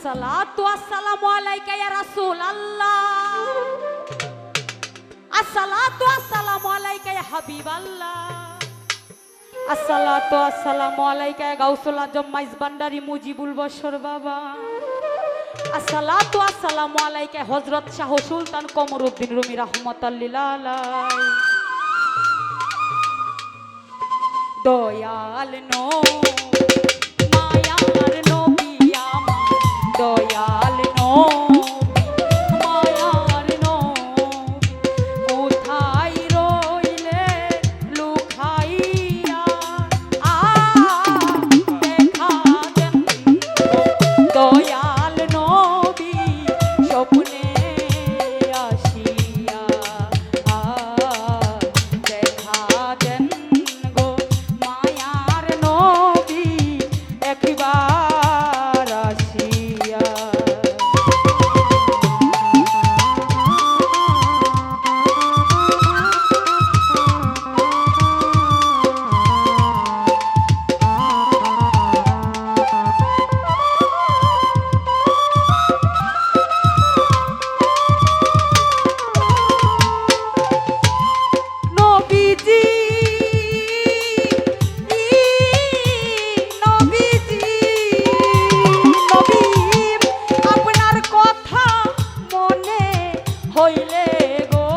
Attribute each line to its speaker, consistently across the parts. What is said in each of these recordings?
Speaker 1: আসসালাতু আসসালামু আলাইকা ইয়া রাসূলুল্লাহ, আসসালাতু আসসালামু আলাইকা ইয়া হাবিবাল্লাহ, আসসালাতু আসসালামু আলাইকা ইয়া গাউসুল আজম মাইজ ভান্ডারী মুজিবুল বশর বাবা, আসসালাতু আসসালামু আলাইকা হযরত শাহ সুলতান কমরউদ্দিন রুমি রাহমাতুল লিল আলাইহি। দয়াল নবী মায়ার নবী আমার, দয়াল নবী মায়ার নবী, কোথায় রইলে লুকাইয়া দেখা দেন দয়াল নবী স্বপ্নে আসিয়া দেখা দেন গো মায়ার নবী একবার আসিয়া। নবীজি নবীজি নবী, আপনার কথা মনে হইলে গো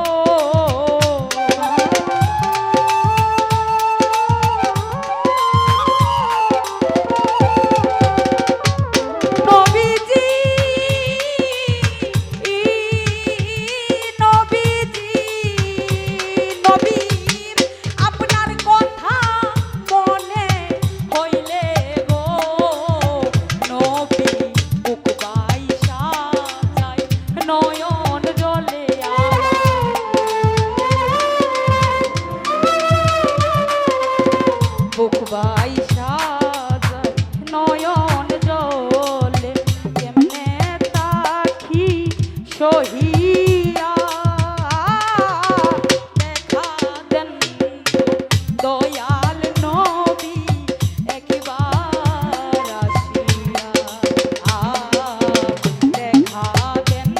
Speaker 1: নবীজি নবীজি নবী, আপনার কথা মনে হইলে গো নবী বুক বাইসা যায় নয়ন জলে বুক বাইসা যায় নয়ন জলে, কেমনে তাকি সহিয়া দেখা দেন দয়াল নবী একবার আসিয়া দেখা দেন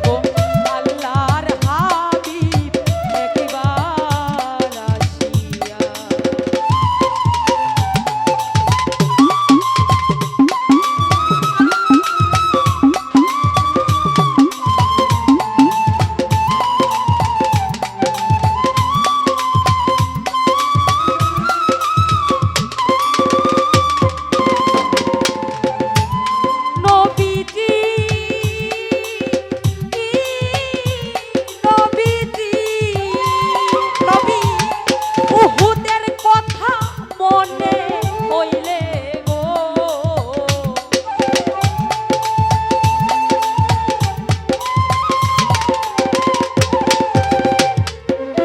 Speaker 1: গো আল্লাহর হাবিব একবার আসিয়া। নবীজি নবীজি নবী, উহুদের কথা মনে হইলে গো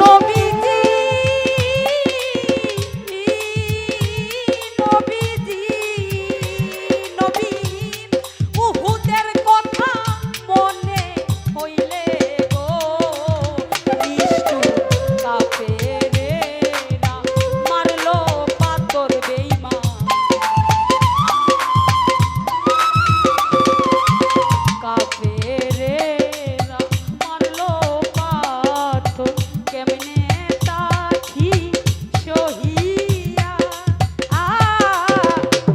Speaker 1: নবীজি নবীজি নবী, উহুদের কথা মনে হইলে গো নিষ্ঠুর কাফেরেরা মারলো পাথর বেঈমান, কাফেরেরা মারলো পাথর, কেমনে তাকি সহিয়া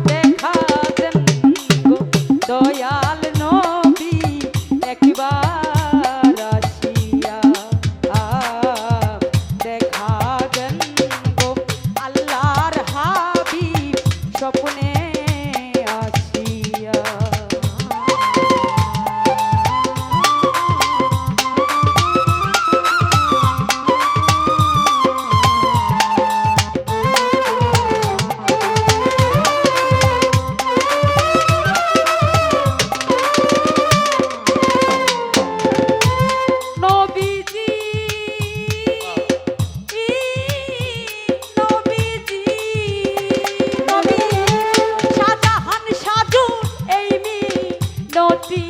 Speaker 1: দেখা দেন গো দয়াল নবী একবার আসিয়া দেখা দেন গো আল্লাহর হাবিব স্বপ্নে আসিয়া। নবীজি নবীজি নবী, শাহজাহান সাজুন এই মিনতি